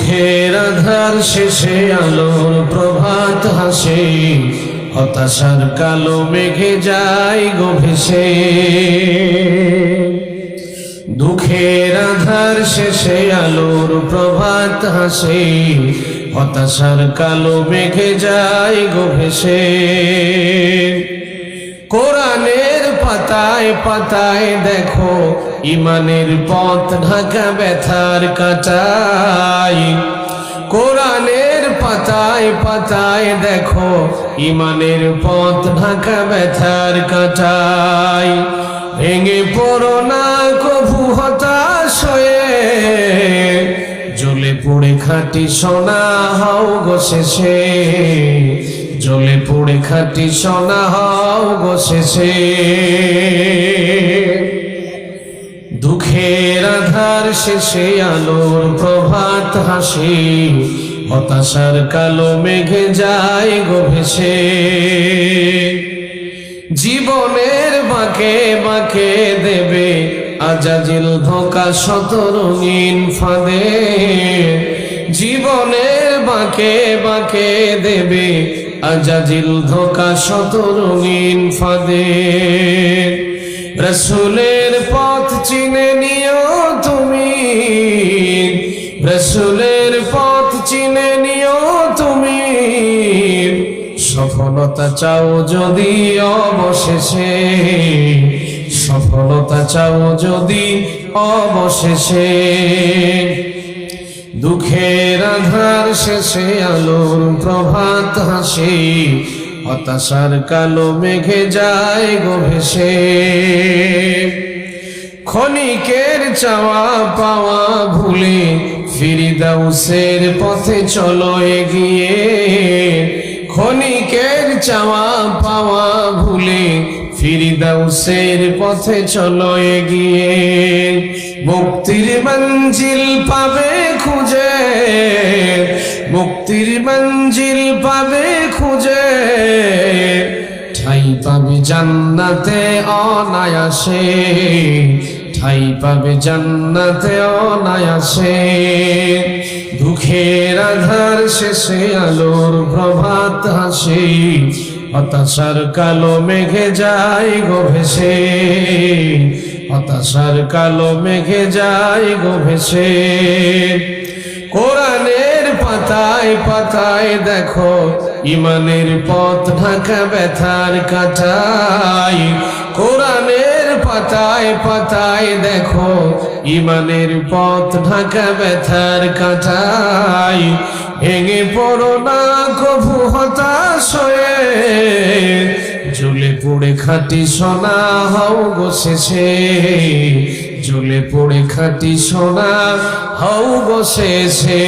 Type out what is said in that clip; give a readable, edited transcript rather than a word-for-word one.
দুঃখের আধার শেষে আলোর প্রভাত হাসে, হতাশার কালো মেঘে যায় গো ভেসে। দুঃখের আধার শেষে আলোর প্রভাত হাসে, হতাশার কালো মেঘে যায় গো ভেসে। কোরআনের পাতায় পাতায় দেখো ইমানের পথ ঢাকা ব্যথার কাটায়। কোরআনের পাতায় পাতায় দেখো ইমানের পথ ঢাকা ব্যথার কাটায়। ভেঙে পড়ো না কভু হতাশ হয়ে, জ্বলে পুড়ে খাঁটি সোনা হও গো শেষে। জ্বলে পুড়ে খাঁটি সোনা হও গো শেষে। দুঃখের আধার শেষে আলোর প্রভাত হাসে, হতাশার কালো মেঘে যায় গো ভেসে। জীবনের বাঁকে বাঁকে দেবে আজাজিল ধোঁকা শত রঙিন ফাঁদে। জীবনের বাঁকে বাঁকে দেবে আজাজিল ধোঁকা শত রঙিন ফাঁদে। রসুলের পথ চিনে নিও তুমি, রসুলের পথ চিনে নিও তুমি। সফলতা চাও যদি অবশেষে, সফলতা চাও যদি অবশেষে। দুঃখের আধার শেষে আলোর প্রভাত হাসে, হতাশার কালো মেঘে যায় গো ভেসে। ক্ষণিকের চাওয়া পাওয়া ভুলে ফিরদাউসের পথে চলো এগিয়ে। ক্ষণিকের চাওয়া পাওয়া ভুলে ফিরদাউসের পথে চলো এগিয়ে। মুক্তির মঞ্জিল পাবে খুঁজে, মুক্তির মঞ্জিল পাবে খুঁজে। ঠাই পাবে জান্নাতে অনায়াসে, ঠাই পাবে জান্নাতে অনায়াসে। দুঃখের আধার শেষে আলোর প্রভাত হাসে, হতাশার কালো মেঘে যায় গো ভেসে। হতাশার কালো মেঘে যায় গো ভেসে। কোরআনের পাতায় পাতায় দেখো ইমানের পথ ঢাকা ব্যথার কাটায়। কোরআনের পাতায় পাতায় দেখো ইমানের পথ ঢাকা ব্যথার কাটায়। ভেঙে পড়ো না কভু হতাশ হয়ে, জ্বলে পুড়ে খাঁটি সোনা হও গো শেষে। জ্বলে পুড়ে খাঁটি সোনা হও গো শেষে।